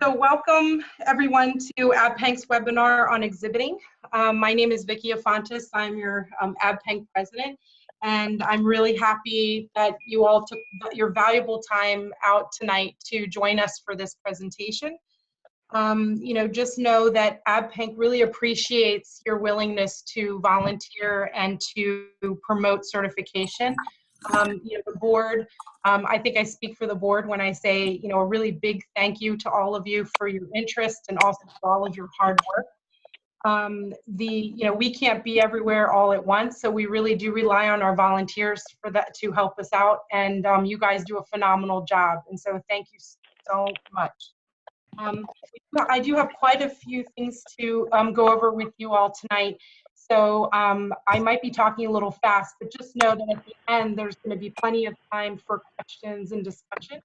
So welcome everyone to ABPANC's webinar on exhibiting. My name is Vicki Afontis. I'm your ABPANC president, and I'm really happy that you all took your valuable time out tonight to join us for this presentation. Just know that ABPANC really appreciates your willingness to volunteer and to promote certification. The board, I think I speak for the board when I say, a really big thank you to all of you for your interest and also for all of your hard work. We can't be everywhere all at once, so we really do rely on our volunteers for that to help us out, and you guys do a phenomenal job, and so thank you so much. I do have quite a few things to go over with you all tonight. So I might be talking a little fast, but just know that at the end, there's going to be plenty of time for questions and discussion.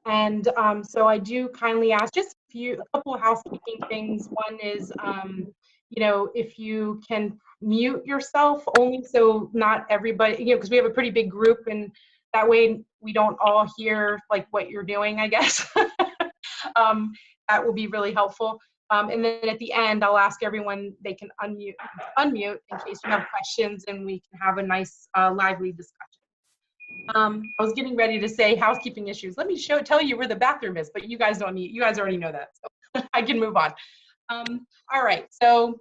And so I do kindly ask just a couple of housekeeping things. One is, if you can mute yourself only so not everybody, because we have a pretty big group, and that way we don't all hear like what you're doing, I guess. That will be really helpful. And then at the end, I'll ask everyone they can unmute in case you have questions, and we can have a nice, lively discussion. I was getting ready to say housekeeping issues. Let me tell you where the bathroom is, but you guys already know that, so I can move on. All right, so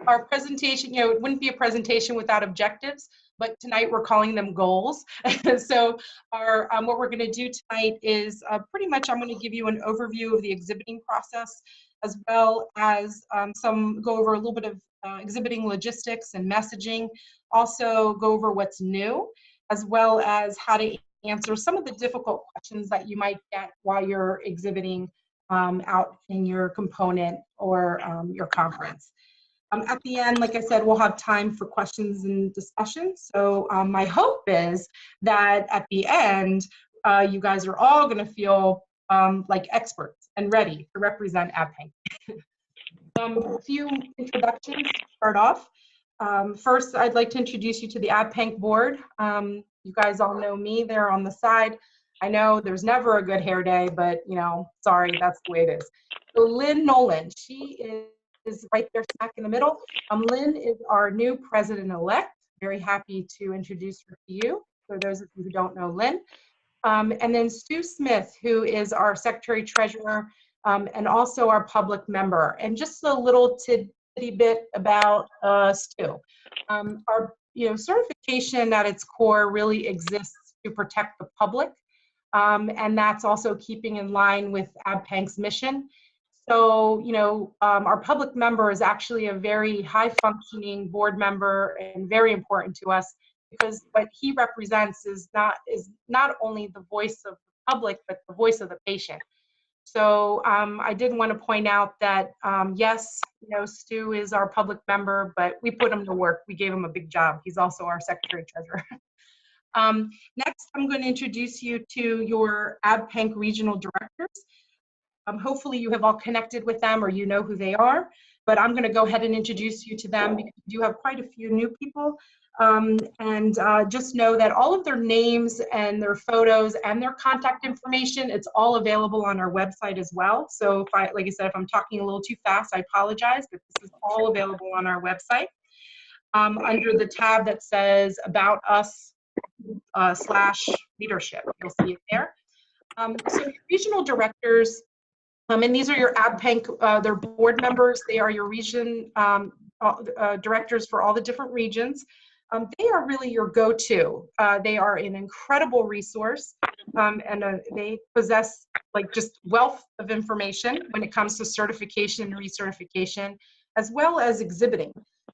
our presentation, it wouldn't be a presentation without objectives, but tonight we're calling them goals. So what we're going to do tonight is pretty much I'm going to give you an overview of the exhibiting process, as well as go over a little bit of exhibiting logistics and messaging, also go over what's new, as well as how to answer some of the difficult questions that you might get while you're exhibiting out in your component or your conference. At the end, like I said, we'll have time for questions and discussion. So my hope is that at the end, you guys are all going to feel like experts and ready to represent ABPANC. A few introductions to start off. First, I'd like to introduce you to the ABPANC board. You guys all know me there on the side. I know there's never a good hair day, but sorry, that's the way it is. So Lynn Nolan, she is right there smack in the middle. Lynn is our new president-elect. Very happy to introduce her to you, for those of you who don't know Lynn. And then Stu Smith, who is our secretary-treasurer and also our public member. And just a little tidbit bit about Stu. Our certification at its core really exists to protect the public, and that's also keeping in line with ABPANC's mission. So, our public member is actually a very high-functioning board member and very important to us, because what he represents is not only the voice of the public, but the voice of the patient. So I did want to point out that, yes, Stu is our public member, but we put him to work. We gave him a big job. He's also our secretary-treasurer. Next, I'm going to introduce you to your ABPANC regional directors. Hopefully you have all connected with them or you know who they are, but I'm going to go ahead and introduce you to them because we do have quite a few new people. Just know that all of their names and their photos and their contact information, it's all available on our website as well. So like I said, if I'm talking a little too fast, I apologize, but this is all available on our website. Under the tab that says About Us / leadership, you'll see it there. So your regional directors, and these are your ABPANC, they're board members. They are your region directors for all the different regions. They are really your go-to. They are an incredible resource, and they possess just wealth of information when it comes to certification and recertification, as well as exhibiting.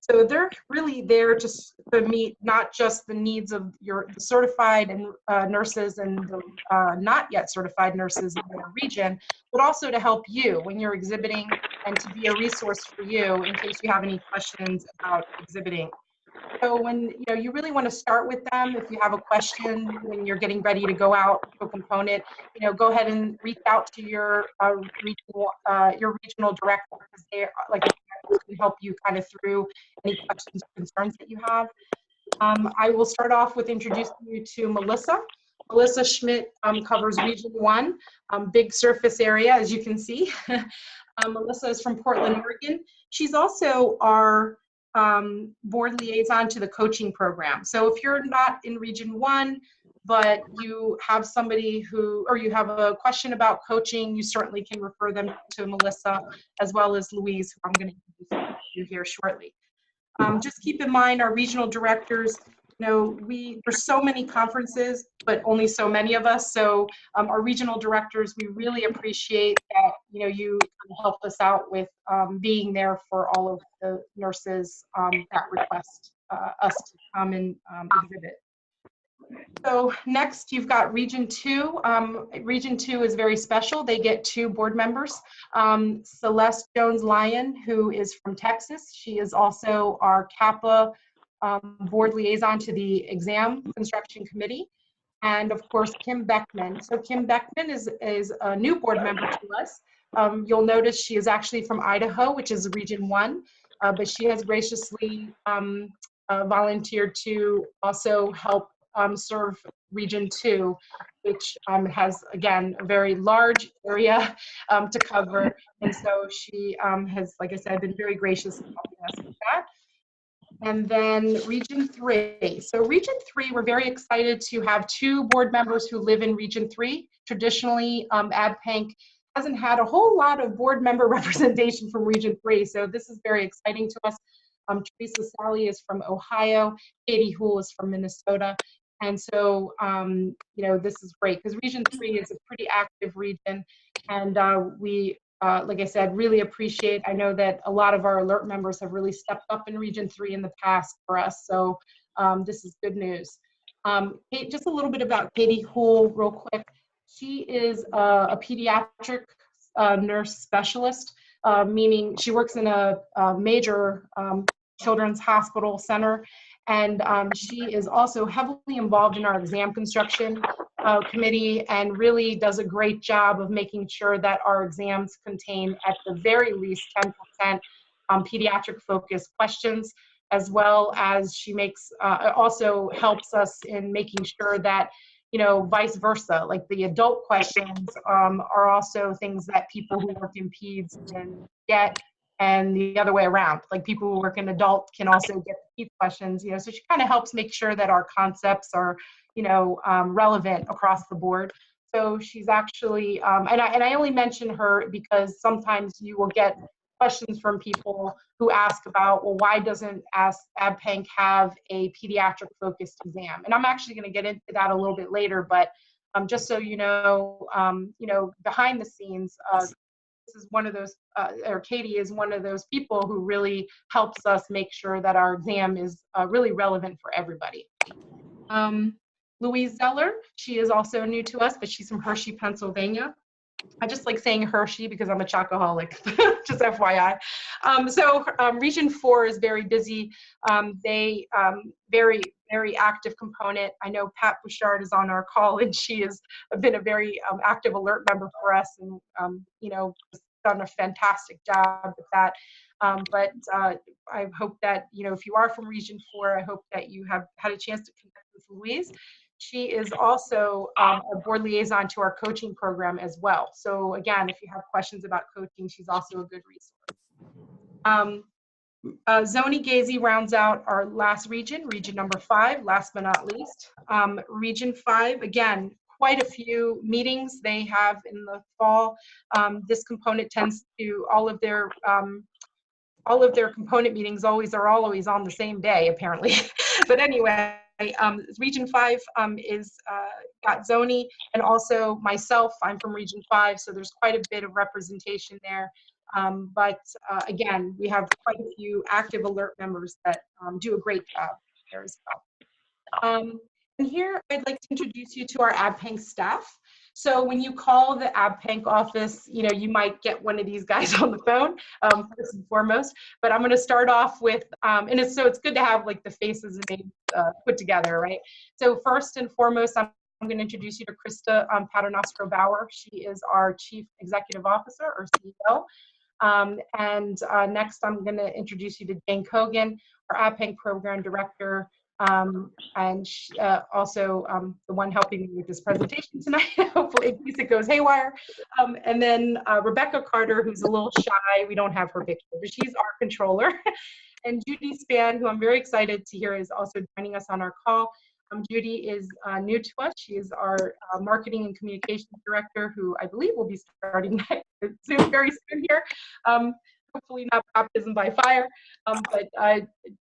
So they're really there to meet not just the needs of your certified and nurses and the not yet certified nurses in your region, but also to help you when you're exhibiting and to be a resource for you in case you have any questions about exhibiting. So when you really want to start with them, if you have a question when you're getting ready to go out to a component, go ahead and reach out to your regional director, because they can help you kind of through any questions or concerns that you have. I will start off with introducing you to Melissa. Melissa Schmidt covers Region 1, big surface area, as you can see. Melissa is from Portland, Oregon. She's also our board liaison to the coaching program. So if you're not in Region 1, but you have somebody who, or you have a question about coaching, you certainly can refer them to Melissa, as well as Louise, who I'm going to introduce you here shortly. Just keep in mind, our regional directors, you know, there's so many conferences, but only so many of us. So our regional directors, we really appreciate that, you know, you help us out with being there for all of the nurses that request us to come and exhibit. So next, you've got Region 2. Region 2 is very special. They get 2 board members. Celeste Jones-Lyon, who is from Texas. She is also our CAPA board liaison to the exam construction committee. And of course, Kim Beckman. So Kim Beckman is a new board member to us. You'll notice she is actually from Idaho, which is Region 1, but she has graciously volunteered to also help serve Region 2, which has, again, a very large area to cover. And so she has, like I said, been very gracious in helping us with that. And then Region 3. So Region 3, we're very excited to have 2 board members who live in Region 3. Traditionally, ABPANC hasn't had a whole lot of board member representation from Region 3, so this is very exciting to us. Teresa Sally is from Ohio, Katie Houle is from Minnesota, and so, you know, this is great because Region 3 is a pretty active region, and we, like I said, really appreciate. I know that a lot of our alert members have really stepped up in Region 3 in the past for us, so this is good news. Just a little bit about Katie Houle real quick. She is a pediatric nurse specialist, meaning she works in a major children's hospital center, and she is also heavily involved in our exam construction committee and really does a great job of making sure that our exams contain at the very least 10% pediatric focused questions, as well as she makes also helps us in making sure that, you know, vice versa, like the adult questions are also things that people who work in peds can get, and the other way around, like people who work in adult can also get the peds questions, you know, so she kind of helps make sure that our concepts are, you know, relevant across the board. So she's actually, and I only mention her because sometimes you will get questions from people who ask about, well, why doesn't ABPANC have a pediatric focused exam? And I'm actually going to get into that a little bit later, but just so you know, behind the scenes, this is one of those, or Katie is one of those people who really helps us make sure that our exam is really relevant for everybody. Louise Zeller, she is also new to us, but she's from Hershey, Pennsylvania. I just like saying Hershey because I'm a chocoholic, just FYI. Region 4 is very busy. They very, very active component. I know Pat Bouchard is on our call, and she has been a very active alert member for us, and you know, done a fantastic job with that. I hope that, you know, if you are from Region 4, I hope that you have had a chance to connect with Louise. She is also a board liaison to our coaching program as well. So again, if you have questions about coaching, she's also a good resource. Zoni Gazy rounds out our last region, region number 5, last but not least. Region 5, again, quite a few meetings they have in the fall. This component tends to, all of their component meetings are always on the same day, apparently. But anyway, Region 5 is got Zoni and also myself. I'm from Region 5, so there's quite a bit of representation there. Again, we have quite a few active alert members that do a great job there as well. And here I'd like to introduce you to our ABPANC staff. So when you call the ABPANC office, you know, you might get one of these guys on the phone, first and foremost. But I'm going to start off with, and it's good to have like the faces and names put together, right? So first and foremost, I'm going to introduce you to Krista Paternostro Bauer. She is our Chief Executive Officer, or CEO. Next, I'm going to introduce you to Jane Kogan, our ABPANC Program Director. And also the one helping me with this presentation tonight, hopefully in case it goes haywire. And then Rebecca Carter, who's a little shy. We don't have her picture, but she's our controller. And Judy Span, who I'm very excited to hear is also joining us on our call. Judy is new to us. She is our marketing and communications director, who I believe will be starting very soon here. Hopefully not baptism by fire, but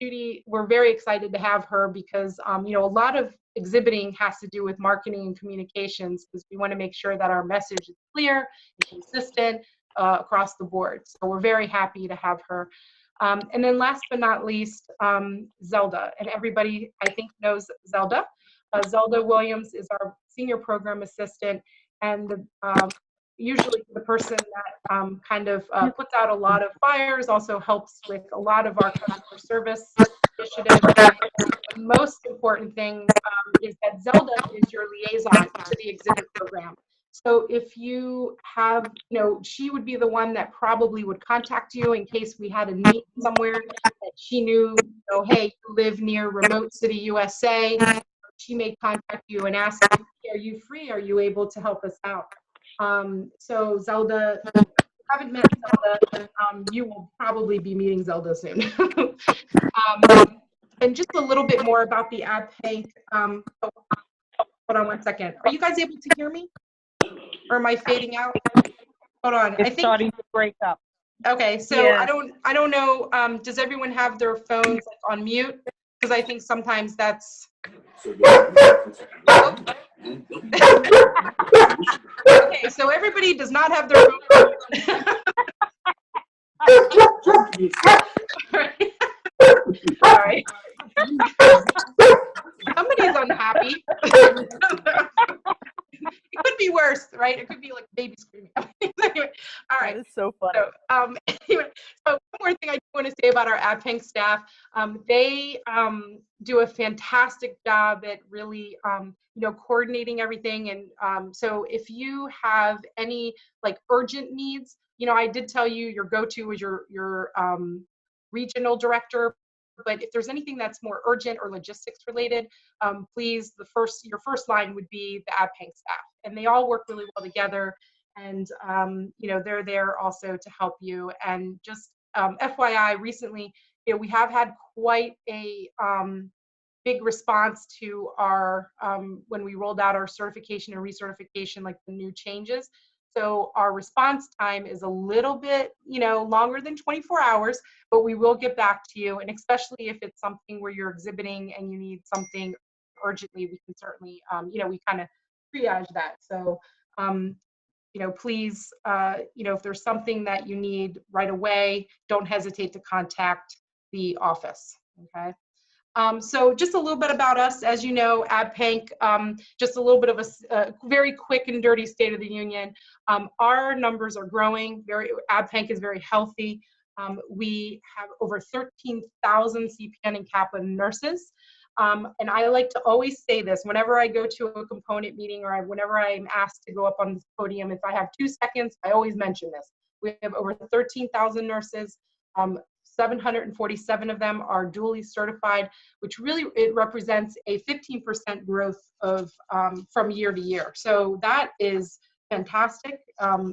Judy, we're very excited to have her because you know, a lot of exhibiting has to do with marketing and communications, because we want to make sure that our message is clear and consistent across the board. So we're very happy to have her. And then last but not least, Zelda, and everybody I think knows Zelda. Zelda Williams is our senior program assistant, and usually the person that kind of puts out a lot of fires, also helps with a lot of our customer service initiatives. The most important thing is that Zelda is your liaison to the exhibit program. So if you have, you know, she would be the one that probably would contact you in case we had a need somewhere that she knew, you know, hey, you live near remote city USA. She may contact you and ask, are you free? Are you able to help us out? So Zelda, if you haven't met Zelda, you will probably be meeting Zelda soon. And just a little bit more about the ABPANC. Hold on one second. Are you guys able to hear me? Or am I fading out? Hold on. It's starting to break up. Okay, so Yeah. I don't know. Does everyone have their phones on mute? Because I think sometimes that's. Okay, so everybody does not have their phone. All right. Somebody's unhappy. It could be worse, right? It could be like baby screaming. Anyway, all right. That is so funny. So, anyway, so one more thing I do want to say about our ABPANC staff. They do a fantastic job at really, you know, coordinating everything. And so if you have any like urgent needs, you know, I did tell you your go-to is your regional director. But if there's anything that's more urgent or logistics related, please, your first line would be the ABPANC staff, and they all work really well together. And you know, they're there also to help you. And just FYI, recently, you know, we have had quite a big response to our when we rolled out our certification and recertification, like the new changes. So our response time is a little bit, you know, longer than 24 hours, but we will get back to you. And especially if it's something where you're exhibiting and you need something urgently, we can certainly, you know, we kind of triage that. So, you know, please, you know, if there's something that you need right away, don't hesitate to contact the office, okay? So just a little bit about us. As you know, ABPANC, just a little bit of a very quick and dirty state of the union. Our numbers are growing. ABPANC is very healthy. We have over 13,000 CPN and CAPA nurses. And I like to always say this, whenever I go to a component meeting or whenever I'm asked to go up on this podium, if I have 2 seconds, I always mention this. We have over 13,000 nurses. 747 of them are dually certified, which really, it represents a 15% growth of from year to year. So that is fantastic.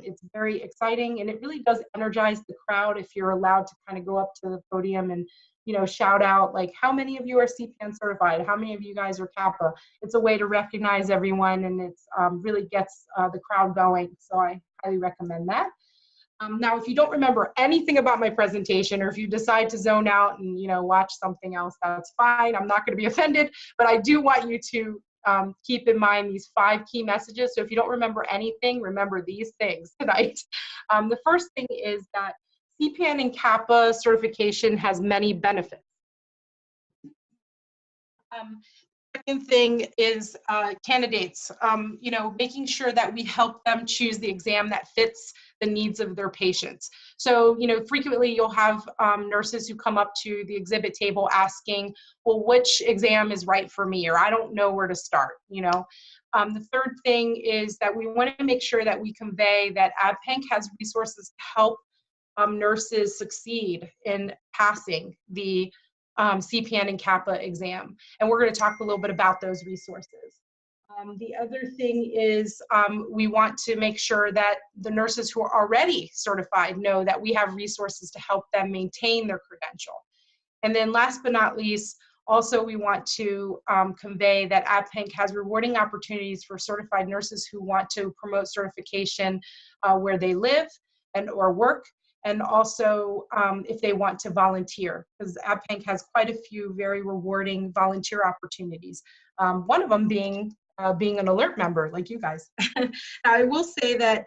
It's very exciting, and it really does energize the crowd if you're allowed to kind of go up to the podium and, you know, shout out like, how many of you are CPN certified? How many of you guys are CAPA? It's a way to recognize everyone, and it's really gets the crowd going. So I highly recommend that. Now, if you don't remember anything about my presentation, or if you decide to zone out and, you know, watch something else, that's fine. I'm not going to be offended, but I do want you to keep in mind these 5 key messages. So if you don't remember anything, remember these things tonight. The first thing is that CPN and CAPA certification has many benefits. Second thing is candidates, you know, making sure that we help them choose the exam that fits the needs of their patients. So, you know, frequently you'll have nurses who come up to the exhibit table asking, well, which exam is right for me? Or I don't know where to start, you know. The third thing is that we want to make sure that we convey that ABPANC has resources to help nurses succeed in passing the CPN and CAPA exam. And we're going to talk a little bit about those resources. The other thing is we want to make sure that the nurses who are already certified know that we have resources to help them maintain their credential. And then last but not least, also we want to convey that ABPANC has rewarding opportunities for certified nurses who want to promote certification where they live and or work, and also if they want to volunteer, because ABPANC has quite a few very rewarding volunteer opportunities. One of them being an alert member like you guys. I will say that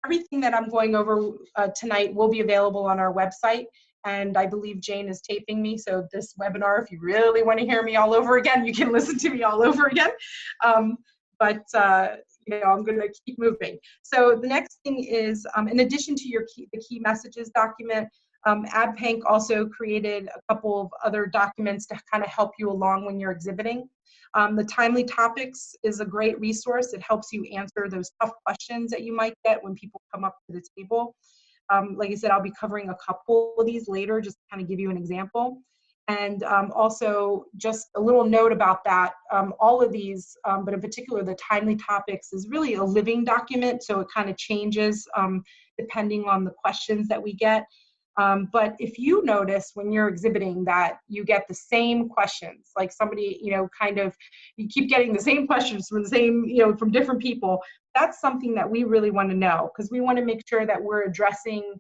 everything that I'm going over tonight will be available on our website. And I believe Jane is taping me, so this webinar, if you really want to hear me all over again, you can listen to me all over again. You know, I'm going to keep moving. So the next thing is, in addition to the key messages document, ABPANC also created a couple of other documents to kind of help you along when you're exhibiting. The timely topics is a great resource. It helps you answer those tough questions that you might get when people come up to the table. Like I said, I'll be covering a couple of these later, just to kind of give you an example. And also just a little note about that, all of these, but in particular the timely topics, is really a living document, so it kind of changes depending on the questions that we get. But if you notice when you're exhibiting that you get the same questions, like somebody, you know, kind of, you keep getting the same questions from the same, you know, from different people, that's something that we really want to know, because we want to make sure that we're addressing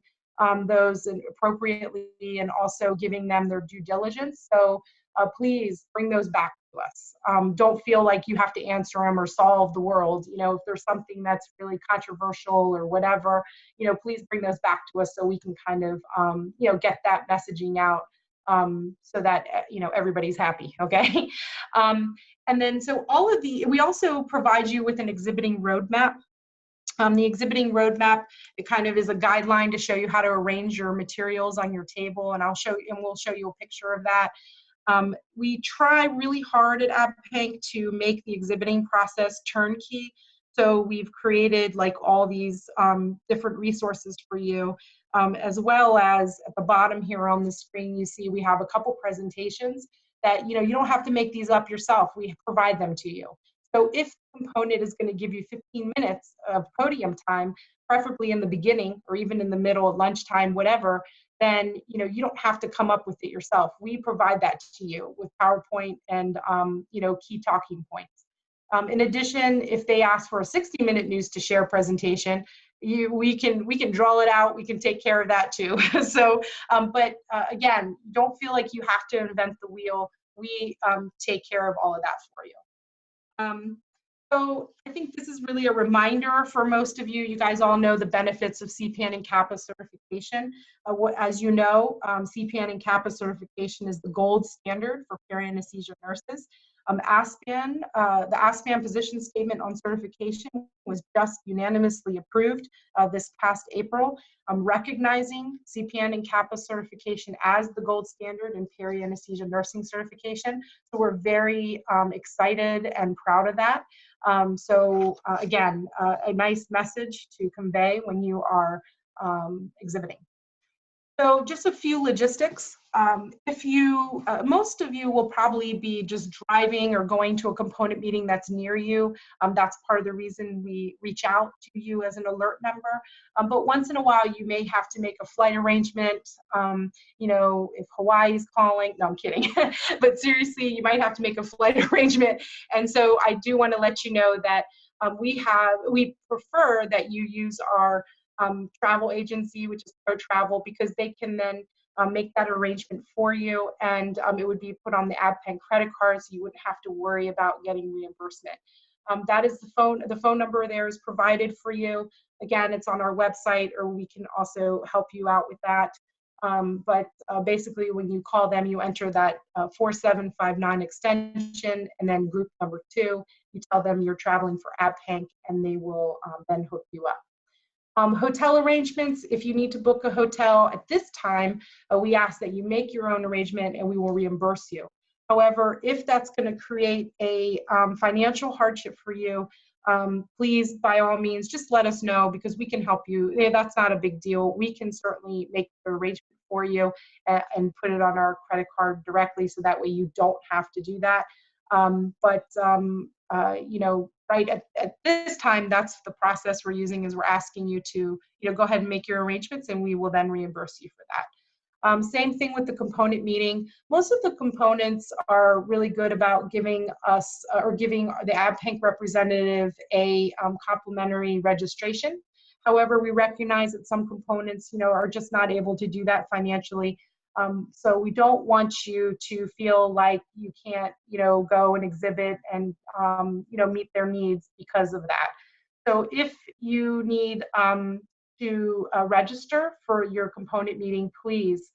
those appropriately and also giving them their due diligence. So please bring those back to us. Don't feel like you have to answer them or solve the world. You know, if there's something that's really controversial or whatever, you know, please bring those back to us so we can kind of, you know, get that messaging out so that, you know, everybody's happy, okay? And then, so all of we also provide you with an exhibiting roadmap. The exhibiting roadmap, it kind of is a guideline to show you how to arrange your materials on your table, and we'll show you a picture of that. We try really hard at ABPANC to make the exhibiting process turnkey. So we've created like all these different resources for you, as well as at the bottom here on the screen, you see we have a couple presentations that, you know, you don't have to make these up yourself. We provide them to you. So if the component is going to give you 15 minutes of podium time, preferably in the beginning or even in the middle at lunchtime, whatever, then, you know, you don't have to come up with it yourself. We provide that to you with PowerPoint and, you know, key talking points. In addition, if they ask for a 60-minute news to share presentation, we can draw it out. We can take care of that too. So, again, don't feel like you have to invent the wheel. We take care of all of that for you. So I think this is really a reminder for most of you. You guys all know the benefits of CPN and CAPA certification. As you know, CPN and CAPA certification is the gold standard for peri-anesthesia nurses. ASPAN, the ASPAN position statement on certification was just unanimously approved this past April, recognizing CPN and CAPA certification as the gold standard in peri-anesthesia nursing certification. So we're very excited and proud of that. Again, a nice message to convey when you are exhibiting. So just a few logistics. Most of you will probably be just driving or going to a component meeting that's near you. That's part of the reason we reach out to you as an alert member. But once in a while, you may have to make a flight arrangement. You know, if Hawaii's calling, no, I'm kidding. But seriously, you might have to make a flight arrangement. And so I do want to let you know that we prefer that you use our travel agency, which is Pro Travel, because they can then make that arrangement for you, and it would be put on the ABPANC credit card, so you wouldn't have to worry about getting reimbursement. That is the phone number there is provided for you. Again, it's on our website, or we can also help you out with that. Basically, when you call them, you enter that 4759 extension and then group number 2. You tell them you're traveling for ABPANC, and they will then hook you up. Hotel arrangements, if you need to book a hotel at this time, we ask that you make your own arrangement and we will reimburse you. However, if that's going to create a financial hardship for you, please, by all means, just let us know, because we can help you. That's not a big deal. We can certainly make the arrangement for you and put it on our credit card directly, so that way you don't have to do that. You know, right at this time, that's the process we're using, is we're asking you to, you know, go ahead and make your arrangements, and we will then reimburse you for that. Same thing with the component meeting. Most of the components are really good about giving us or giving the ABPANC representative a complimentary registration. However, we recognize that some components, you know, are just not able to do that financially. So we don't want you to feel like you can't, you know, go and exhibit and, you know, meet their needs because of that. So if you need to register for your component meeting, please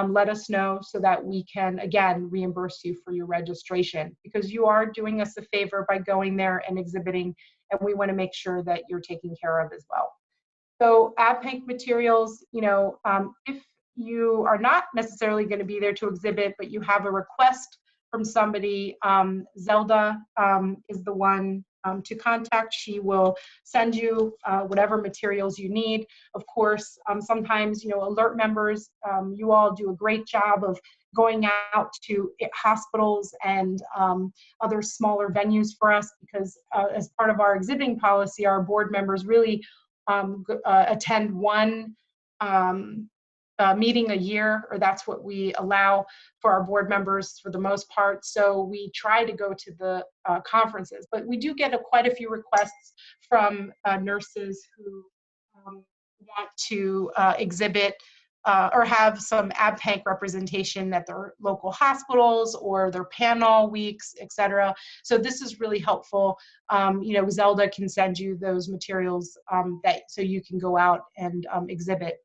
let us know so that we can, again, reimburse you for your registration, because you are doing us a favor by going there and exhibiting, and we want to make sure that you're taken care of as well. So ABPANC materials, you know, if you are not necessarily going to be there to exhibit, but you have a request from somebody, Zelda is the one to contact. She will send you whatever materials you need. Of course, sometimes, you know, alert members, you all do a great job of going out to hospitals and other smaller venues for us, because as part of our exhibiting policy, our board members really attend one meeting a year, or that's what we allow for our board members for the most part. So we try to go to the conferences, but we do get quite a few requests from nurses who want to exhibit or have some ABPANC representation at their local hospitals or their panel weeks, etc. So this is really helpful. You know, Zelda can send you those materials so you can go out and exhibit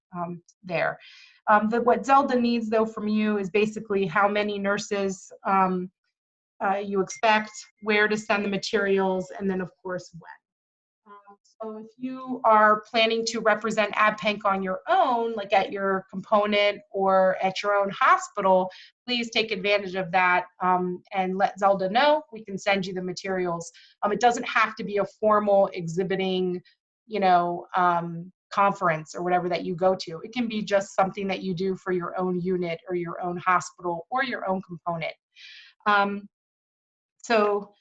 there. What Zelda needs, though, from you is basically how many nurses you expect, where to send the materials, and then, of course, when. So if you are planning to represent ABPANC on your own, like at your component or at your own hospital, please take advantage of that and let Zelda know. We can send you the materials. It doesn't have to be a formal exhibiting, you know, conference or whatever that you go to. It can be just something that you do for your own unit or your own hospital or your own component. So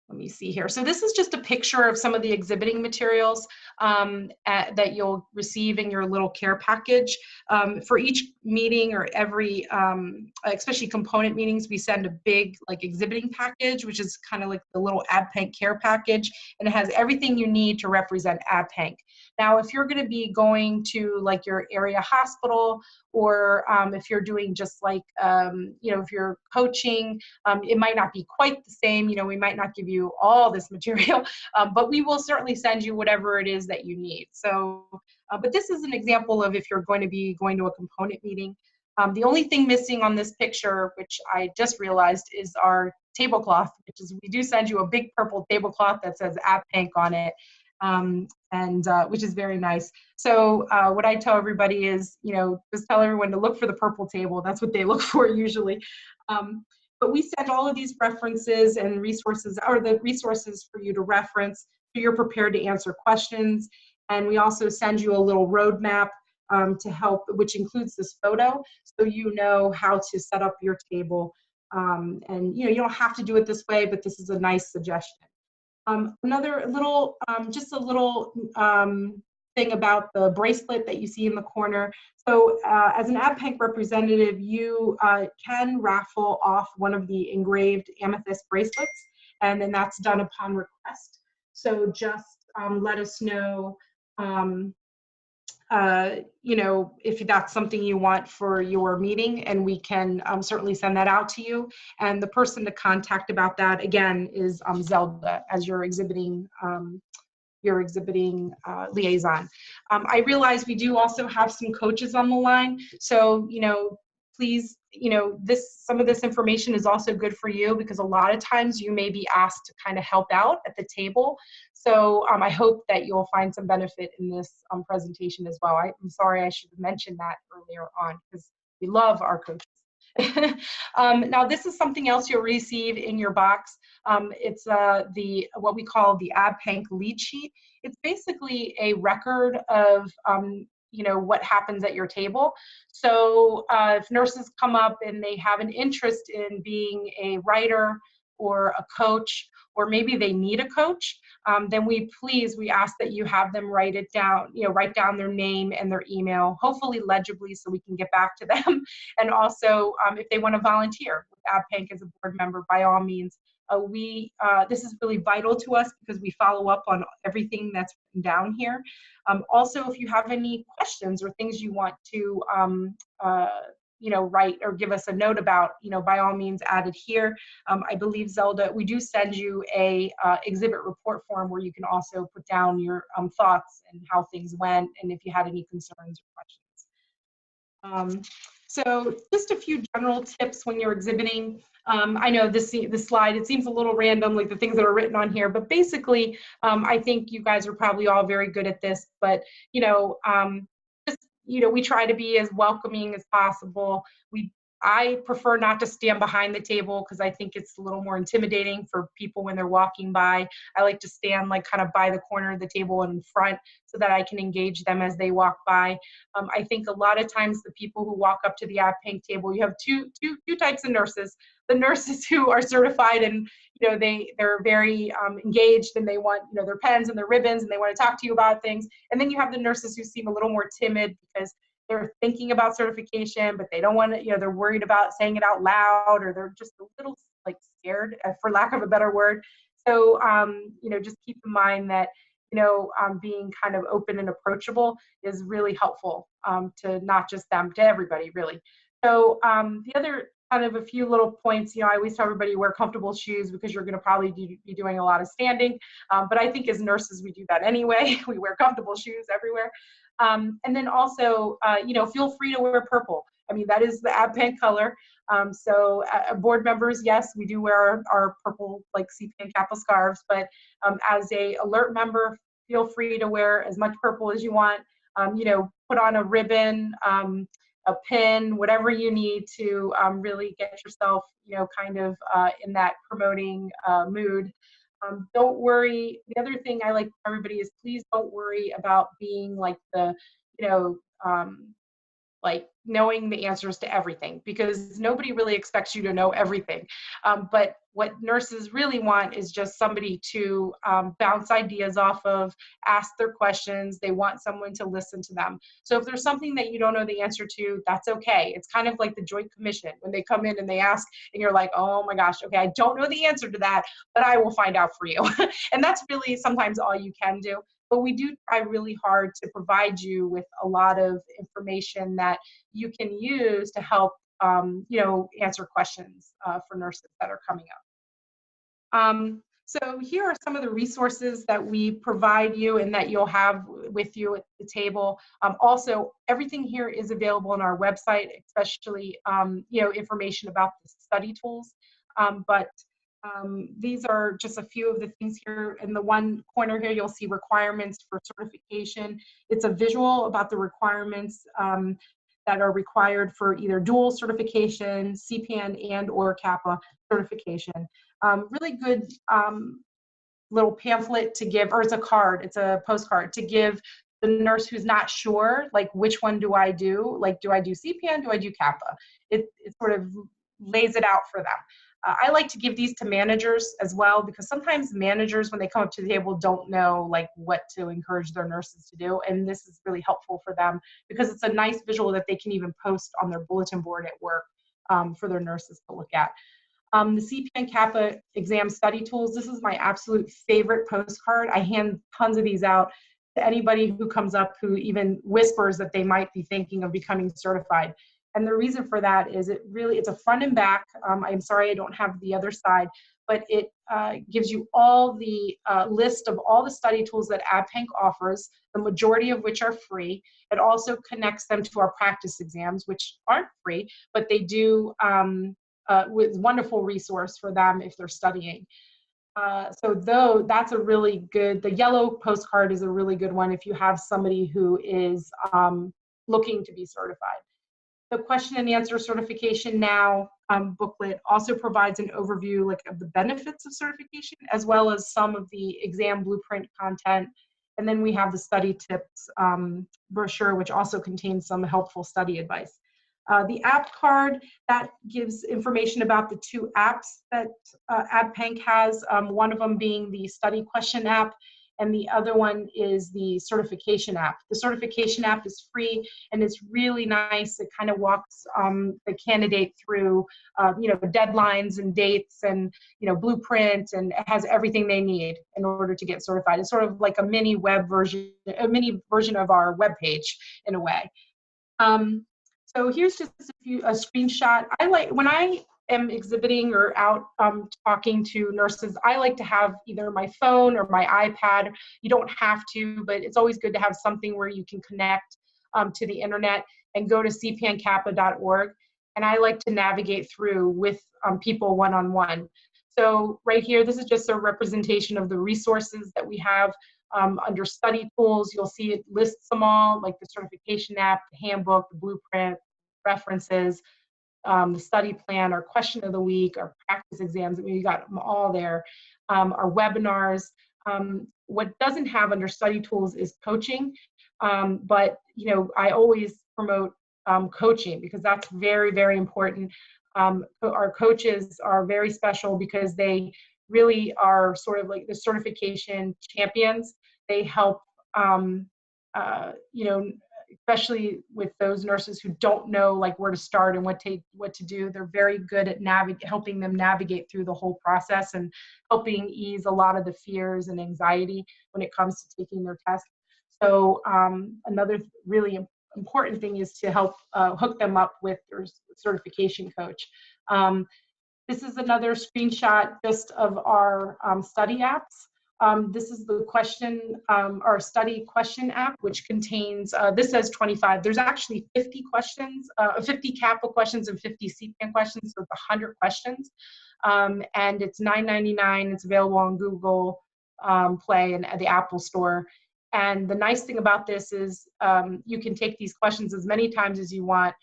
let me see here. So this is just a picture of some of the exhibiting materials that you'll receive in your little care package. For each meeting or every, especially component meetings, we send a big like exhibiting package, which is kind of like the little ABPANC care package, and it has everything you need to represent ABPANC. Now, if you're going to be going to like your area hospital, or if you're doing just like, you know, if you're coaching, it might not be quite the same. You know, we might not give you all this material, but we will certainly send you whatever it is that you need. So, but this is an example of if you're going to be going to a component meeting. The only thing missing on this picture, which I just realized, is our tablecloth, which is, we do send you a big purple tablecloth that says ABPANC on it. Which is very nice. So what I tell everybody is, you know, just tell everyone to look for the purple table. That's what they look for usually. But we send all of these references and resources, or the resources for you to reference, so you're prepared to answer questions. And we also send you a little roadmap to help, which includes this photo, so you know how to set up your table. And you know, you don't have to do it this way, but this is a nice suggestion. Another little, just a little thing about the bracelet that you see in the corner. So as an ABPANC representative, you can raffle off one of the engraved amethyst bracelets, and then that's done upon request. So just let us know, you know, if that's something you want for your meeting, and we can certainly send that out to you. And the person to contact about that, again, is Zelda, as your exhibiting liaison. I realize we do also have some coaches on the line, so, you know, please, you know, some of this information is also good for you, because a lot of times you may be asked to kind of help out at the table. So I hope that you'll find some benefit in this presentation as well. I'm sorry, I should have mentioned that earlier on, because we love our coaches. Now, this is something else you'll receive in your box. It's what we call the ABPANC lead sheet. It's basically a record of you know, what happens at your table. So if nurses come up and they have an interest in being a writer or a coach, or maybe they need a coach, then we ask that you have them write it down, you know, write down their name and their email, hopefully legibly so we can get back to them. And also if they want to volunteer with ABPANC as a board member, by all means. This is really vital to us because we follow up on everything that's written down here. Also, if you have any questions or things you want to you know, write or give us a note about, you know, by all means add it here. I believe, Zelda, we do send you a exhibit report form where you can also put down your thoughts and how things went and if you had any concerns or questions. So just a few general tips when you're exhibiting. I know this slide, it seems a little random, like the things that are written on here, but basically, I think you guys are probably all very good at this, but, you know, we try to be as welcoming as possible. I prefer not to stand behind the table because I think it's a little more intimidating for people when they're walking by. I like to stand like kind of by the corner of the table and in front so that I can engage them as they walk by. I think a lot of times the people who walk up to the ABPANC table, you have two types of nurses. The nurses who are certified and, you know, they're very engaged and they want, you know, their pens and their ribbons and they want to talk to you about things. And then you have the nurses who seem a little more timid because they're thinking about certification, but they don't want to, you know, they're worried about saying it out loud, or they're just a little like scared, for lack of a better word. So, you know, just keep in mind that, you know, being kind of open and approachable is really helpful to not just them, to everybody, really. So the other kind of a few little points, you know, I always tell everybody wear comfortable shoes because you're going to probably be doing a lot of standing. But I think as nurses, we do that anyway. We wear comfortable shoes everywhere. And then also, you know, feel free to wear purple. I mean, that is the ABPANC color. So board members, yes, we do wear our purple, like CPN Kappa scarves, but as a alert member, feel free to wear as much purple as you want. You know, put on a ribbon, a pin, whatever you need to really get yourself, you know, kind of in that promoting mood. Don't worry. The other thing I like for everybody is please don't worry about being like the, you know, like knowing the answers to everything, because nobody really expects you to know everything. But what nurses really want is just somebody to bounce ideas off of, ask their questions. They want someone to listen to them. So if there's something that you don't know the answer to, that's okay. It's kind of like the Joint Commission when they come in and they ask and you're like, oh my gosh, okay, I don't know the answer to that, but I will find out for you. And that's really sometimes all you can do. But we do try really hard to provide you with a lot of information that you can use to help, you know, answer questions for nurses that are coming up. So here are some of the resources that we provide you and that you'll have with you at the table. Also, everything here is available on our website, especially, you know, information about the study tools. These are just a few of the things here. In the one corner here, you'll see requirements for certification. It's a visual about the requirements that are required for either dual certification, CPN and or Kappa certification. Really good little pamphlet to give, or it's a card, it's a postcard to give the nurse who's not sure, like which one do I do? Like, do I do CPN, do I do Kappa? It sort of lays it out for them. I like to give these to managers as well, because sometimes managers, when they come up to the table, don't know like what to encourage their nurses to do. And this is really helpful for them because it's a nice visual that they can even post on their bulletin board at work for their nurses to look at. The CPN Kappa exam study tools, this is my absolute favorite postcard. I hand tons of these out to anybody who comes up who even whispers that they might be thinking of becoming certified. And the reason for that is it's a front and back. I'm sorry I don't have the other side, but it gives you all the list of all the study tools that ABPANC offers, the majority of which are free. It also connects them to our practice exams, which aren't free, but they do with wonderful resource for them if they're studying. So though that's a really good, the yellow postcard is a really good one if you have somebody who is looking to be certified. The question and answer certification now booklet also provides an overview like of the benefits of certification, as well as some of the exam blueprint content And then we have the study tips brochure, which also contains some helpful study advice. The app card, that gives information about the 2 apps that ABPANC has, one of them being the study question app, and the other one is the certification app. The certification app is free, and it's really nice. It kind of walks the candidate through, deadlines and dates and, blueprint, and it has everything they need in order to get certified. It's sort of like a mini version of our web page in a way. So here's just a screenshot. When I am exhibiting or out talking to nurses, I like to have either my phone or my iPad. You don't have to, but it's always good to have something where you can connect to the internet and go to cpancappa.org. And I like to navigate through with people one-on-one. So right here, this is just a representation of the resources that we have. Under study tools, you'll see it lists them all, like the certification app, the handbook, the blueprint, references, the study plan, our question of the week, our practice exams. I mean, we got them all there. Our webinars. What doesn't have under study tools is coaching, but I always promote coaching because that's very, very important. Our coaches are very special because they really are sort of like the certification champions. They help, especially with those nurses who don't know like where to start and what to do. They're very good at helping them navigate through the whole process and helping ease a lot of the fears and anxiety when it comes to taking their test. So another really important thing is to help hook them up with their certification coach. This is another screenshot just of our study apps. This is the our study question app, which contains, this says 25. There's actually 50 questions, 50 CAPA questions and 50 CPAN questions, so it's 100 questions. And it's $9.99. It's available on Google Play and at the Apple Store. And the nice thing about this is you can take these questions as many times as you want.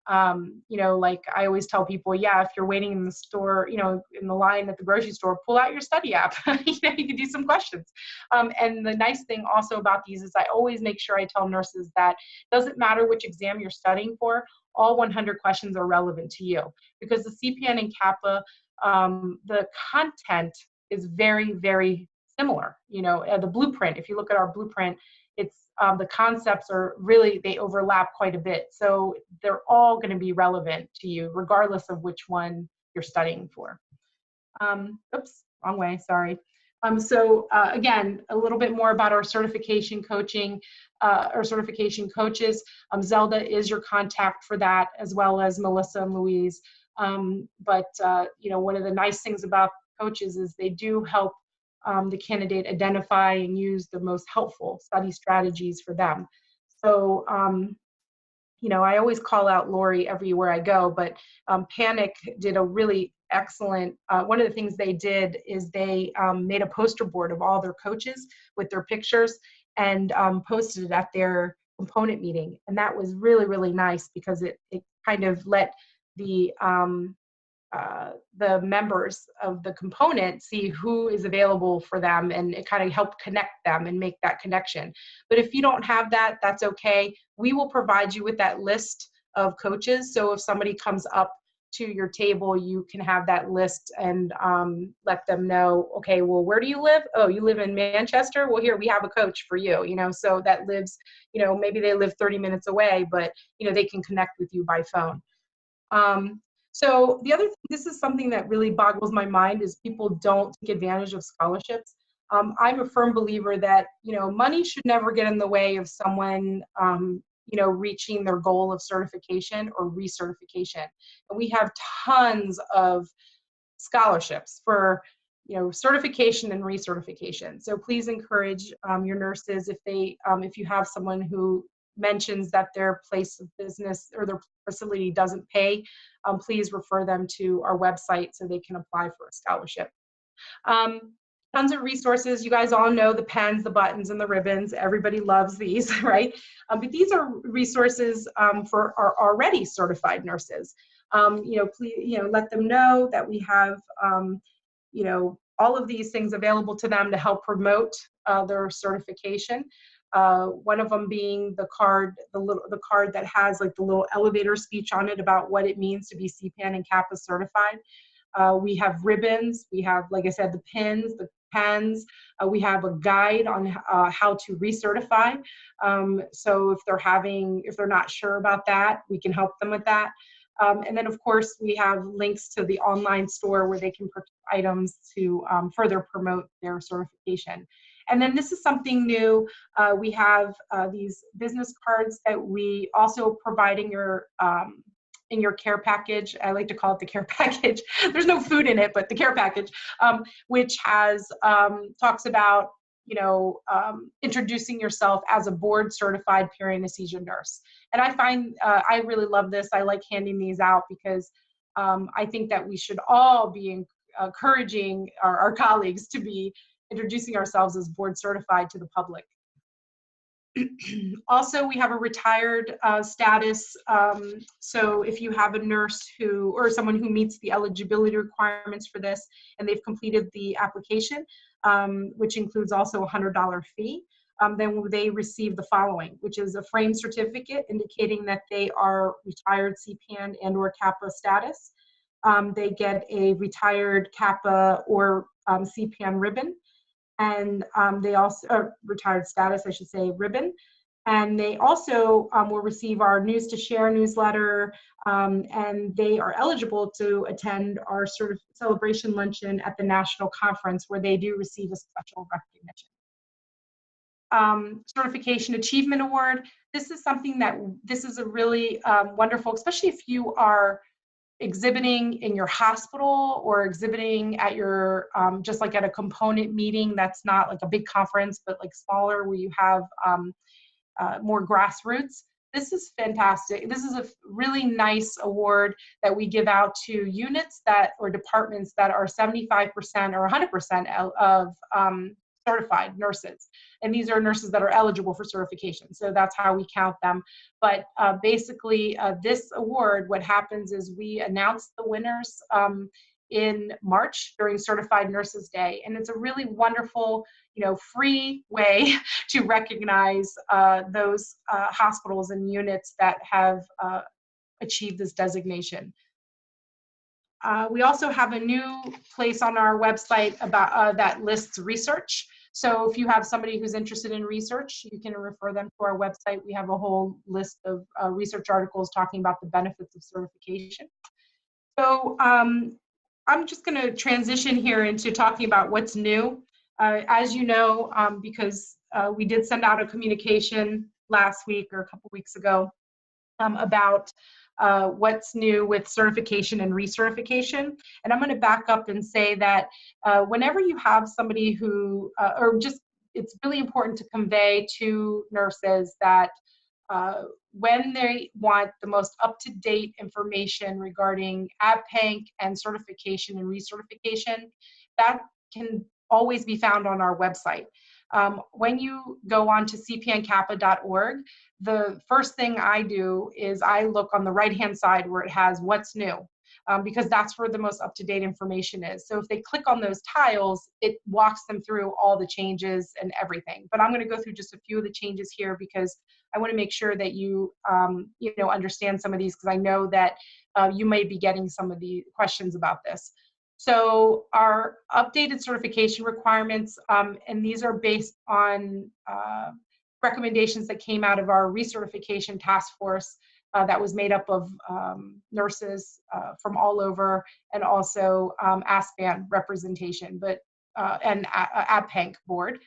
Like I always tell people, if you're waiting in the store, in the line at the grocery store, pull out your study app. You can do some questions. And the nice thing also about these is I always make sure I tell nurses that it doesn't matter which exam you're studying for, all 100 questions are relevant to you, because the CPN and CAPA, the content is very, very similar. The blueprint, if you look at our blueprint, it's the concepts are really, they overlap quite a bit. So they're all going to be relevant to you, regardless of which one you're studying for. Oops, wrong way, sorry. Again, a little bit more about our certification coaching, or certification coaches. Zelda is your contact for that, as well as Melissa and Louise. One of the nice things about coaches is they do help the candidate identify and use the most helpful study strategies for them. So, I always call out Lori everywhere I go, but Panic did a really excellent, one of the things they did is they made a poster board of all their coaches with their pictures and posted it at their component meeting. And that was really, really nice because it kind of let the members of the component see who is available for them, and it kind of helped connect them and make that connection. But if you don't have that, that's okay. We will provide you with that list of coaches. So if somebody comes up to your table, you can have that list and let them know, okay, well, where do you live? Oh, you live in Manchester? Well, here, we have a coach for you, so that lives, maybe they live 30 minutes away, but, they can connect with you by phone. So the other thing, this is something that really boggles my mind, is people don't take advantage of scholarships. I'm a firm believer that, money should never get in the way of someone, reaching their goal of certification or recertification. And we have tons of scholarships for, certification and recertification. So please encourage your nurses, if you have someone who mentions that their place of business or their facility doesn't pay, please refer them to our website so they can apply for a scholarship. Tons of resources. You guys all know the pens, the buttons, and the ribbons. Everybody loves these, right? But these are resources for our already certified nurses. Please, let them know that we have, all of these things available to them to help promote their certification. One of them being the card, the card that has like the little elevator speech on it about what it means to be CPAN and CAPA certified. We have ribbons, we have, like I said, the pins, the pens, we have a guide on how to recertify. So if they're not sure about that, we can help them with that. And then of course we have links to the online store where they can purchase items to further promote their certification. And then this is something new. We have these business cards that we also provide in your care package. I like to call it the care package. There's no food in it, but the care package, which has talks about, you know, introducing yourself as a board certified perio anesthesia nurse. And I find I really love this. I like handing these out because I think that we should all be encouraging our colleagues to be introducing ourselves as board certified to the public. Also, we have a retired status. So if you have a nurse or someone who meets the eligibility requirements for this and they've completed the application, which includes also a $100 fee, then they receive the following, which is a framed certificate indicating that they are retired CPAN and or CAPA status. They get a retired CAPA or CPAN ribbon. And they also, retired status, I should say, ribbon. And they also will receive our News to Share newsletter, and they are eligible to attend our sort of celebration luncheon at the national conference where they do receive a special recognition. Certification Achievement Award. This is something this is a really wonderful, especially if you are exhibiting in your hospital or exhibiting at your, just like at a component meeting that's not like a big conference, but like smaller where you have more grassroots. This is fantastic. This is a really nice award that we give out to units or departments that are 75% or 100% of certified nurses. And these are nurses that are eligible for certification. So that's how we count them. But basically this award, what happens is we announce the winners in March during Certified Nurses Day. And it's a really wonderful, you know, free way to recognize those hospitals and units that have achieved this designation. We also have a new place on our website about that lists research. So if you have somebody who's interested in research, you can refer them to our website. We have a whole list of research articles talking about the benefits of certification. So I'm just going to transition here into talking about what's new. As you know, because we did send out a communication last week or a couple weeks ago about what's new with certification and recertification. And I'm going to back up and say that whenever you have somebody who, it's really important to convey to nurses that when they want the most up-to-date information regarding ABPANC and certification and recertification, that can always be found on our website. When you go on to cpancapa.org, the first thing I do is I look on the right-hand side where it has what's new, because that's where the most up-to-date information is. So if they click on those tiles, it walks them through all the changes and everything. But I'm going to go through just a few of the changes here because I want to make sure that you, understand some of these, because I know that you may be getting some of the questions about this. So our updated certification requirements, and these are based on recommendations that came out of our recertification task force that was made up of nurses from all over, and also ASPAN representation, and ABPANC board.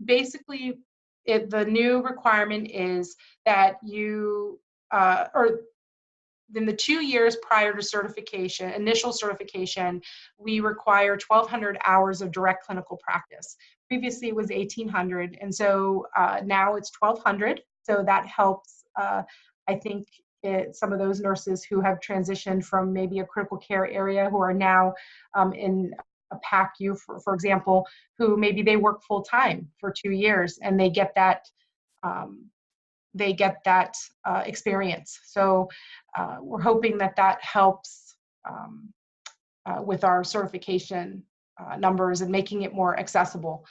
Basically, the new requirement is that you, in the 2 years prior to certification, initial certification, we require 1,200 hours of direct clinical practice. Previously it was 1,800, and so now it's 1,200. So that helps, I think, some of those nurses who have transitioned from maybe a critical care area who are now in a PACU, for example, who maybe they work full time for 2 years and they get that experience. So we're hoping that helps with our certification numbers and making it more accessible.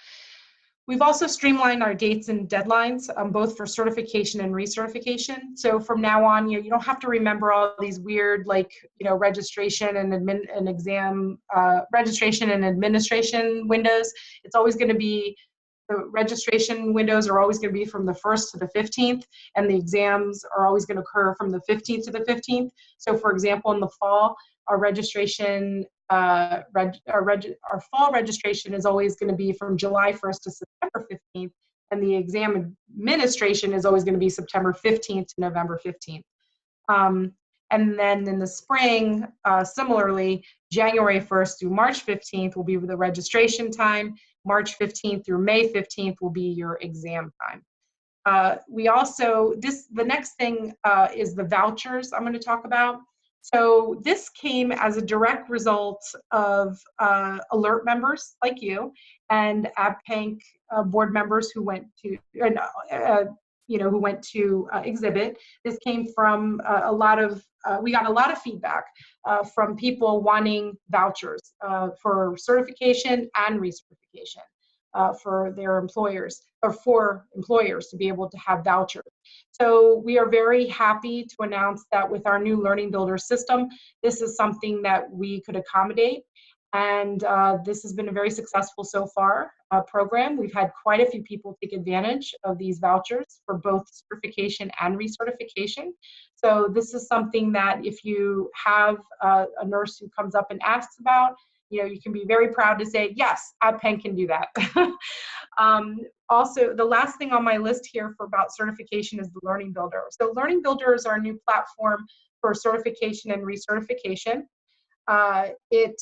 We've also streamlined our dates and deadlines, both for certification and recertification. So from now on, you don't have to remember all these weird, like, registration and exam, registration and administration windows. It's always going to be, the registration windows are always going to be from the 1st to the 15th, and the exams are always going to occur from the 15th to the 15th. So for example, in the fall, our registration, our fall registration is always going to be from July 1st to September 15th, and the exam administration is always going to be September 15th to November 15th. And then in the spring, similarly, January 1st through March 15th will be the registration time. March 15th through May 15th will be your exam time. We also, the next thing is the vouchers I'm going to talk about. So this came as a direct result of alert members like you and ABPANC board members who went to, who went to exhibit. This came from we got a lot of feedback from people wanting vouchers for certification and recertification for their employers, or for employers to be able to have vouchers. So we are very happy to announce that with our new Learning Builder system, this is something that we could accommodate. And this has been a very successful so far program. We've had quite a few people take advantage of these vouchers for both certification and recertification. So this is something that if you have a nurse who comes up and asks about, you can be very proud to say, yes, ABPANC can do that. Also, the last thing on my list here for about certification is the Learning Builder. So Learning Builder is our new platform for certification and recertification. It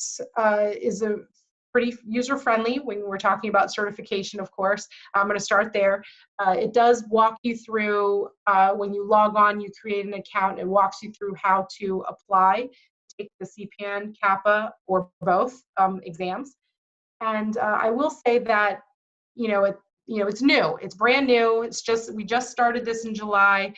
is a pretty user-friendly when we're talking about certification, of course. I'm going to start there. It does walk you through, when you log on, you create an account, it walks you through how to apply, take the CPN, CAPA, or both exams. And I will say that, it's new, it's brand new. We just started this in July.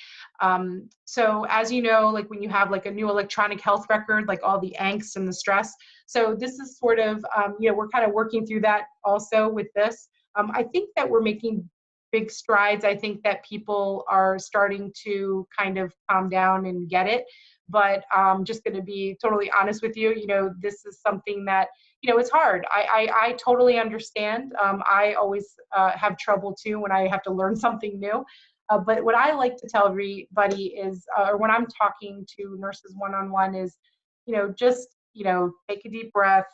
So as you know, like when you have like a new electronic health record, like all the angst and the stress. So this is sort of, we're kind of working through that also with this. I think that we're making big strides. I think that people are starting to kind of calm down and get it. But I'm just going to be totally honest with you. This is something that, it's hard. I totally understand. I always have trouble too when I have to learn something new. But what I like to tell everybody is, or when I'm talking to nurses one-on-one is, just, take a deep breath.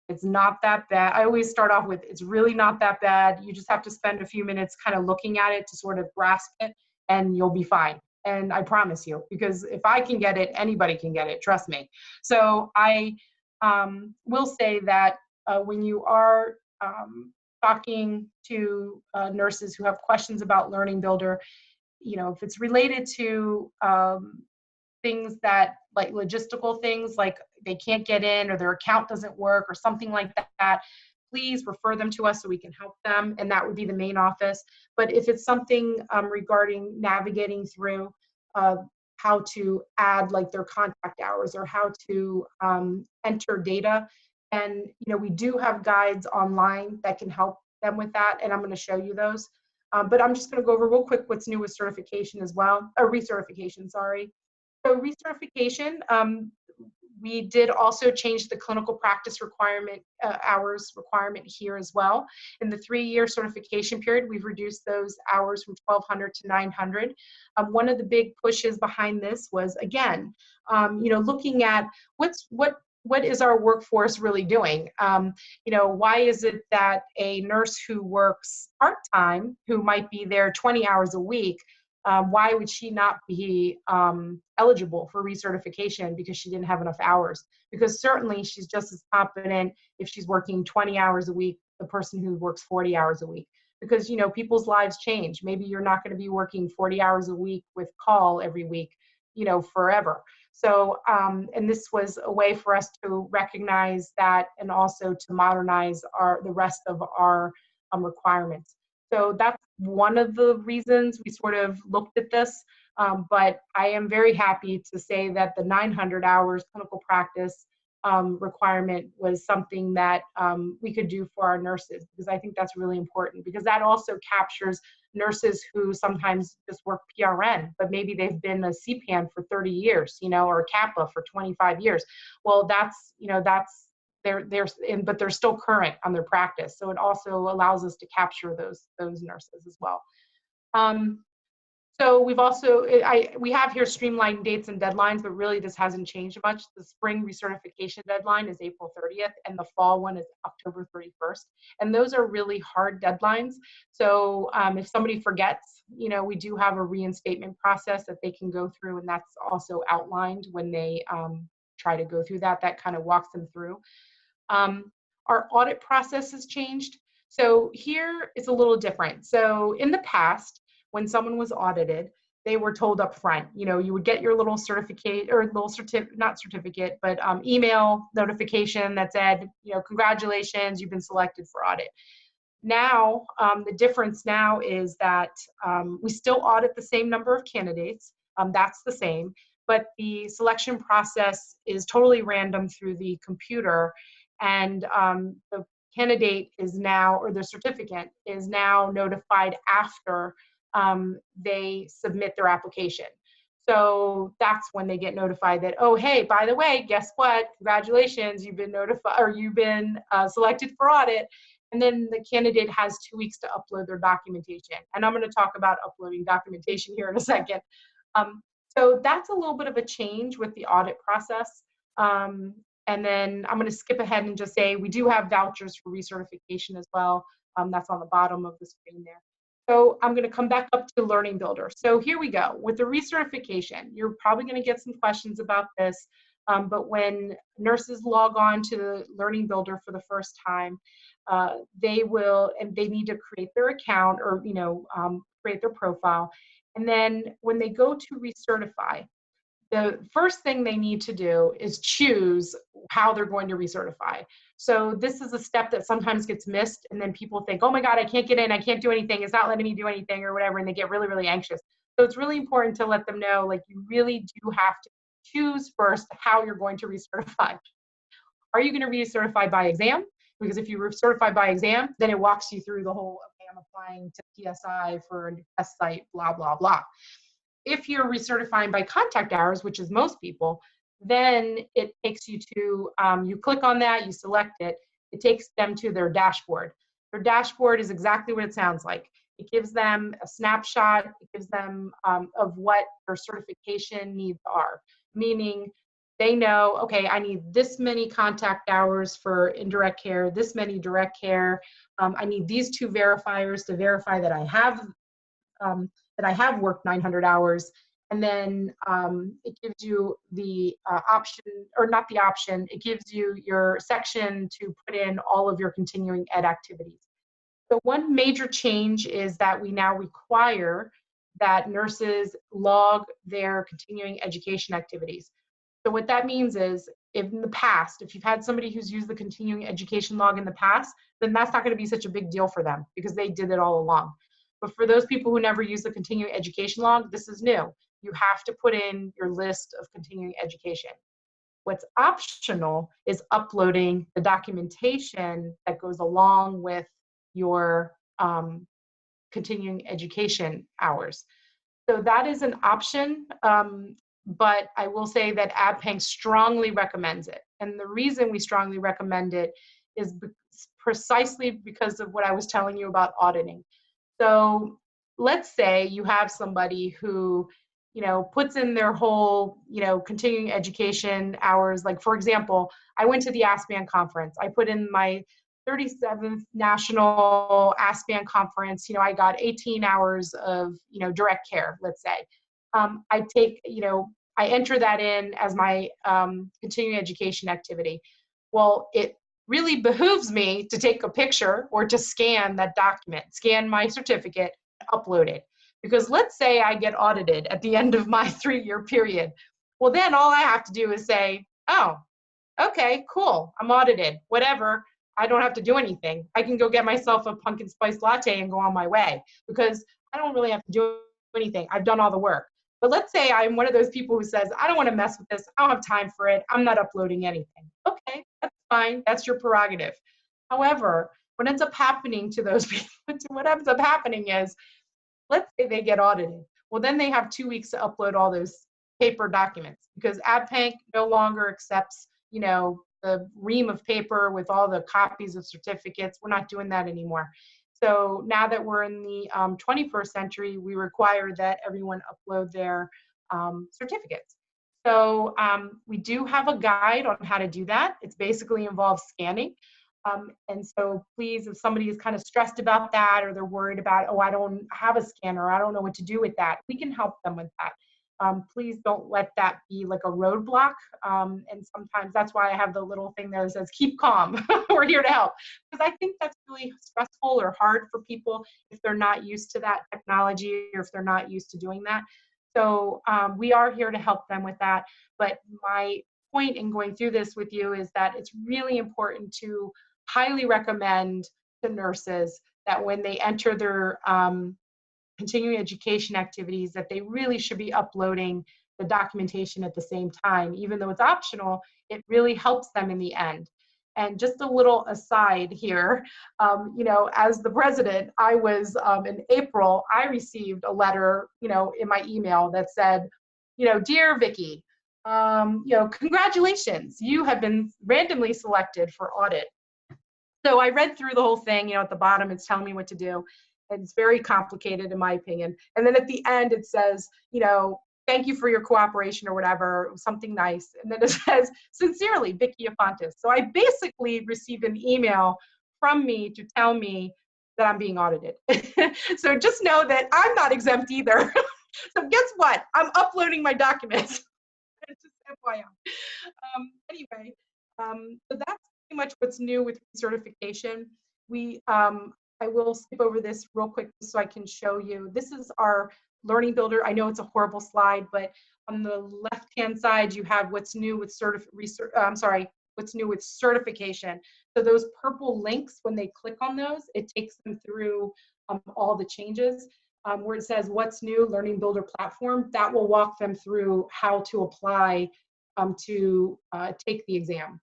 It's not that bad. I always start off with, it's really not that bad. You just have to spend a few minutes kind of looking at it to sort of grasp it, and you'll be fine. And I promise you, because if I can get it, anybody can get it, trust me. So I will say that when you are talking to nurses who have questions about Learning Builder, if it's related to things that, like logistical things, like they can't get in or their account doesn't work or something like that, please refer them to us so we can help them, and that would be the main office. But if it's something regarding navigating through how to add like their contact hours or how to enter data, and we do have guides online that can help them with that, and I'm going to show you those. But I'm just going to go over real quick what's new with certification as well, or recertification, sorry. So recertification, we did also change the clinical practice requirement, hours requirement here as well. In the 3-year certification period, we've reduced those hours from 1,200 to 900. One of the big pushes behind this was, again, looking at what is our workforce really doing? Why is it that a nurse who works part-time, who might be there 20 hours a week, why would she not be eligible for recertification because she didn't have enough hours? Because certainly she's just as competent if she's working 20 hours a week, the person who works 40 hours a week. Because, people's lives change. Maybe you're not going to be working 40 hours a week with call every week, forever. So, and this was a way for us to recognize that and also to modernize the rest of our requirements. So that's one of the reasons we sort of looked at this, but I am very happy to say that the 900 hours clinical practice requirement was something that we could do for our nurses, because I think that's really important, because that also captures nurses who sometimes just work PRN, but maybe they've been a CPAN for 30 years, or a Kappa for 25 years. Well, that's, but they're still current on their practice. So it also allows us to capture those nurses as well. So we've also, we have here streamlined dates and deadlines, but really this hasn't changed much. The spring recertification deadline is April 30th, and the fall one is October 31st. And those are really hard deadlines. So if somebody forgets, we do have a reinstatement process that they can go through, and that's also outlined when they try to go through that. That kind of walks them through. Our audit process has changed. So here it's a little different. So in the past, when someone was audited, they were told up front, you would get your little certificate or little not certificate, but email notification that said, congratulations, you've been selected for audit. Now, the difference now is that we still audit the same number of candidates. That's the same, but the selection process is totally random through the computer, and the candidate is now, or the certificate is now notified after they submit their application. So that's when they get notified that, oh, hey, by the way, guess what? Congratulations, you've been notified, or you've been selected for audit. And then the candidate has 2 weeks to upload their documentation. And I'm going to talk about uploading documentation here in a second. So that's a little bit of a change with the audit process. And then I'm going to skip ahead and just say we do have vouchers for recertification as well. That's on the bottom of the screen there. So I'm going to come back up to Learning Builder. So here we go. With the recertification, you're probably going to get some questions about this, but when nurses log on to the Learning Builder for the first time, they need to create their account or, create their profile. And then when they go to recertify, the first thing they need to do is choose how they're going to recertify. So this is a step that sometimes gets missed, and then people think, oh my God, I can't get in, I can't do anything, it's not letting me do anything or whatever, and they get really, really anxious. So it's really important to let them know, like, you really do have to choose first how you're going to recertify. Are you going to recertify by exam? Because if you recertify by exam, then it walks you through the whole, okay, I'm applying to PSI for a test site, blah, blah, blah. If you're recertifying by contact hours, which is most people, then it takes you to, you click on that, you select it, it takes them to their dashboard. Their dashboard is exactly what it sounds like. It gives them a snapshot, it gives them of what their certification needs are, meaning they know, okay, I need this many contact hours for indirect care, this many direct care, I need these 2 verifiers to verify that I have worked 900 hours, and then it gives you the option, or not the option, it gives you your section to put in all of your continuing ed activities. So one major change is that we now require that nurses log their continuing education activities. So what that means is, if in the past, if you've had somebody who's used the continuing education log in the past, then that's not going to be such a big deal for them because they did it all along. But for those people who never use the continuing education log, this is new. You have to put in your list of continuing education. What's optional is uploading the documentation that goes along with your continuing education hours. So that is an option, but I will say that ABPANC strongly recommends it. And the reason we strongly recommend it is precisely because of what I was telling you about auditing. So let's say you have somebody who, puts in their whole, continuing education hours. Like, for example, I went to the ASPAN conference. I put in my 37th national ASPAN conference. I got 18 hours of, direct care, let's say. I enter that in as my continuing education activity. Well, it really behooves me to take a picture or to scan that document, scan my certificate, upload it. Because let's say I get audited at the end of my 3-year period. Well, then all I have to do is say, oh, okay, cool, I'm audited, whatever. I don't have to do anything. I can go get myself a pumpkin spice latte and go on my way because I don't really have to do anything. I've done all the work. But let's say I'm one of those people who says, I don't want to mess with this. I don't have time for it. I'm not uploading anything. fine, that's your prerogative. However, what ends up happening to those people, what ends up happening is, let's say they get audited. Well, then they have 2 weeks to upload all those paper documents because ABPANC no longer accepts, the ream of paper with all the copies of certificates. We're not doing that anymore. So now that we're in the 21st century, we require that everyone upload their certificates. So we do have a guide on how to do that. It's basically involves scanning. And so please, if somebody is kind of stressed about that, or they're worried about, oh, I don't have a scanner, I don't know what to do with that, we can help them with that. Please don't let that be like a roadblock. And sometimes that's why I have the little thing there that says, keep calm, we're here to help. Because I think that's really stressful or hard for people if they're not used to that technology or if they're not used to doing that. So we are here to help them with that. But my point in going through this with you is that it's really important to highly recommend to nurses that when they enter their continuing education activities, that they really should be uploading the documentation at the same time. Even though it's optional, it really helps them in the end. And just a little aside here, as the president, I was in April, I received a letter, in my email that said, dear Vicki, congratulations, you have been randomly selected for audit. So I read through the whole thing, at the bottom, it's telling me what to do. And it's very complicated in my opinion. And then at the end, it says, thank you for your cooperation or whatever, something nice. And then it says, sincerely, Vicki Afontis. So I basically received an email from me to tell me that I'm being audited. So just know that I'm not exempt either. So guess what? I'm uploading my documents. Just FYI. Anyway, so that's pretty much what's new with recertification. I will skip over this real quick so I can show you. This is our learning builder. I know it's a horrible slide, but on the left-hand side, you have what's new with what's new with certification. So those purple links, when they click on those, it takes them through all the changes. Where it says what's new, learning builder platform, that will walk them through how to apply to take the exam.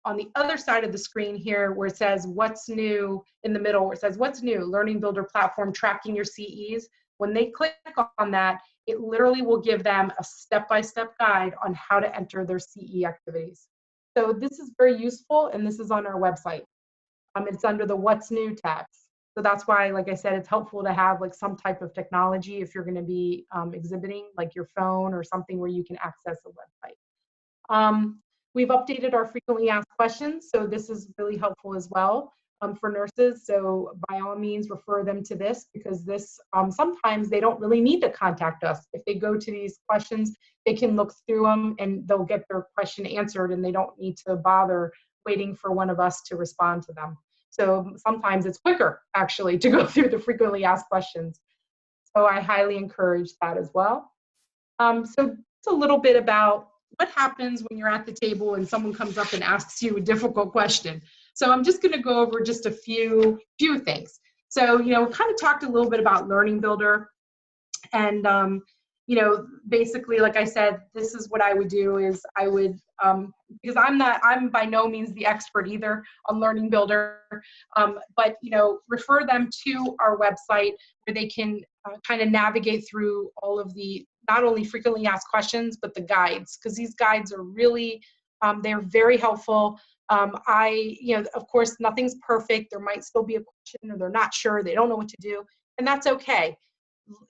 On the other side of the screen here, where it says what's new, in the middle, where it says what's new, learning builder platform tracking your CEs, when they click on that, it literally will give them a step-by-step guide on how to enter their CE activities. So this is very useful, and this is on our website. It's under the what's new tabs. So that's why, like I said, it's helpful to have like some type of technology if you're going to be exhibiting, like your phone or something where you can access a website. We've updated our frequently asked questions, so this is really helpful as well for nurses. So by all means, refer them to this, because this sometimes they don't really need to contact us. If they go to these questions, they can look through them and they'll get their question answered, and they don't need to bother waiting for one of us to respond to them. So sometimes it's quicker, actually, to go through the frequently asked questions. So I highly encourage that as well. So just a little bit about what happens when you're at the table and someone comes up and asks you a difficult question. So I'm just going to go over just a few things. So, we kind of talked a little bit about Learning Builder. And, basically, like I said, this is what I would do is I would, because I'm by no means the expert either on Learning Builder, but, refer them to our website where they can kind of navigate through all of the, not only frequently asked questions, but the guides, because these guides are really, they're very helpful. Of course, nothing's perfect. There might still be a question, or they're not sure, they don't know what to do, and that's okay.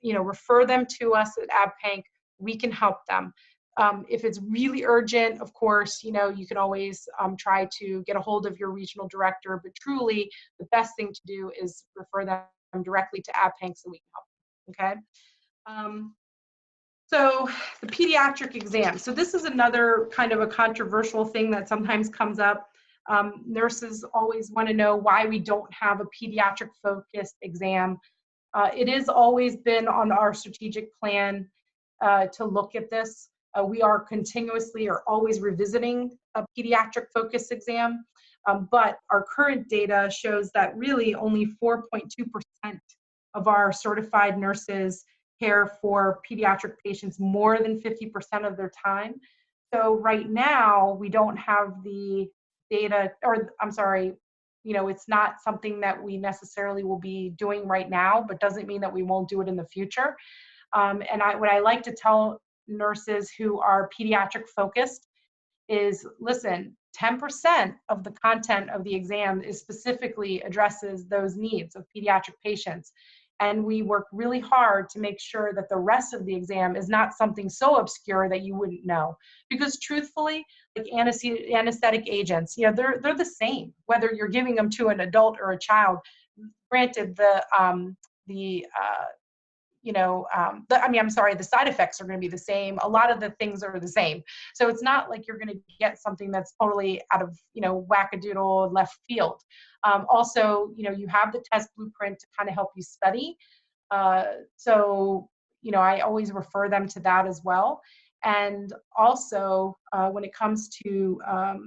Refer them to us at ABPANC. We can help them. If it's really urgent, of course, you can always try to get a hold of your regional director, but truly the best thing to do is refer them directly to ABPANC so we can help them, okay? So the pediatric exam. So this is another kind of a controversial thing that sometimes comes up. Nurses always want to know why we don't have a pediatric focused exam. It has always been on our strategic plan to look at this. We are continuously or always revisiting a pediatric focused exam, but our current data shows that really only 4.2% of our certified nurses care for pediatric patients more than 50% of their time. So right now, we don't have the data, or I'm sorry, it's not something that we necessarily will be doing right now, but doesn't mean that we won't do it in the future. And what I like to tell nurses who are pediatric focused is, listen, 10% of the content of the exam is specifically addresses those needs of pediatric patients. And we work really hard to make sure that the rest of the exam is not something so obscure that you wouldn't know. Because truthfully, like anesthetic agents, they're the same, whether you're giving them to an adult or a child. Granted, the side effects are going to be the same. A lot of the things are the same. So it's not like you're going to get something that's totally out of, wackadoodle left field. Also, you have the test blueprint to kind of help you study. So, I always refer them to that as well. And also, when it comes to,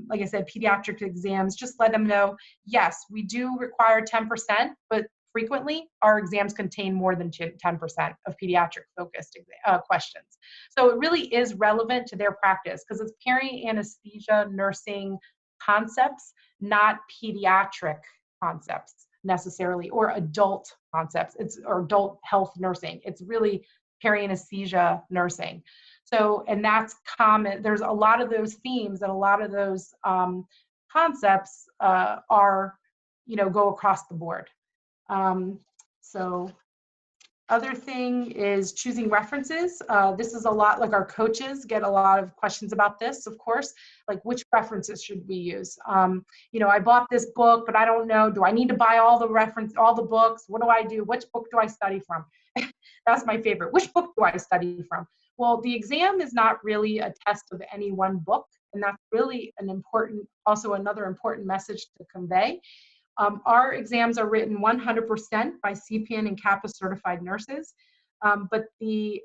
like I said, pediatric exams, just let them know, yes, we do require 10%, but frequently, our exams contain more than 10% of pediatric-focused questions. So it really is relevant to their practice because it's peri-anesthesia nursing concepts, not pediatric concepts necessarily, or adult concepts, or adult health nursing. It's really peri-anesthesia nursing. So, and that's common. There's a lot of those themes and a lot of those concepts are, go across the board. So other thing is choosing references. This is a lot, like our coaches get a lot of questions about this, of course, like which references should we use? I bought this book, but I don't know, do I need to buy all the books? What do I do? Which book do I study from? That's my favorite. Which book do I study from? Well, the exam is not really a test of any one book. And that's really also another important message to convey. Our exams are written 100% by CPN and CAPA certified nurses, but the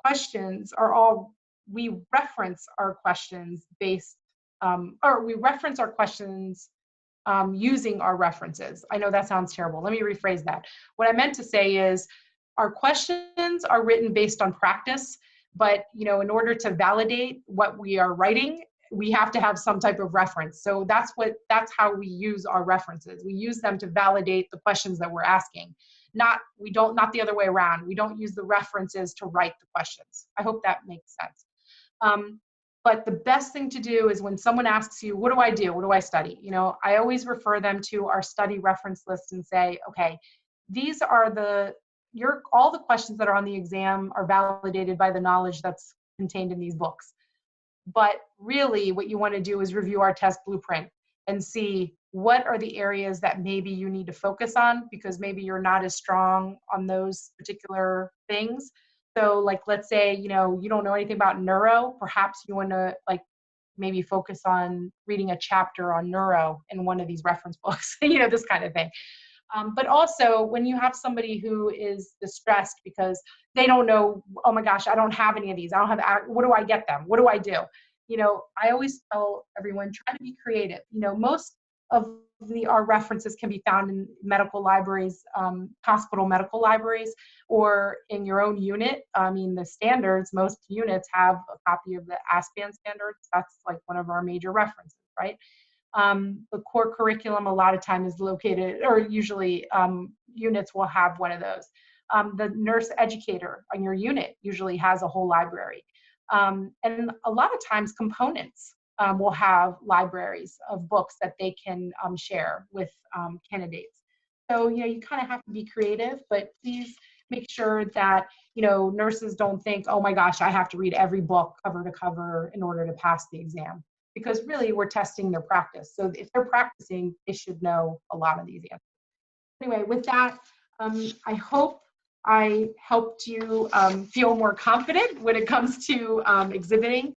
questions are all, we reference our questions using our references. I know that sounds terrible. Let me rephrase that. What I meant to say is our questions are written based on practice, but in order to validate what we are writing, we have to have some type of reference. So that's how we use our references. We use them to validate the questions that we're asking. Not the other way around. We don't use the references to write the questions. I hope that makes sense. But the best thing to do is when someone asks you, what do I do? What do I study? I always refer them to our study reference list and say, okay, these are all the questions that are on the exam are validated by the knowledge that's contained in these books. But really what you want to do is review our test blueprint and see what are the areas that maybe you need to focus on because maybe you're not as strong on those particular things. So like, let's say, you don't know anything about neuro, perhaps you want to maybe focus on reading a chapter on neuro in one of these reference books, this kind of thing. But also when you have somebody who is distressed because they don't know, oh my gosh, I don't have any of these. What do I get them? What do I do? I always tell everyone, try to be creative. Most of our references can be found in medical libraries, hospital medical libraries, or in your own unit. The standards, most units have a copy of the ASPAN standards. That's like one of our major references, right? The core curriculum a lot of time is located, or usually units will have one of those. The nurse educator on your unit usually has a whole library. And a lot of times components will have libraries of books that they can share with candidates. So, you kind of have to be creative, but please make sure that, nurses don't think, oh my gosh, I have to read every book cover to cover in order to pass the exam. Because really we're testing their practice. So if they're practicing, they should know a lot of these answers. Anyway, with that, I hope I helped you feel more confident when it comes to exhibiting.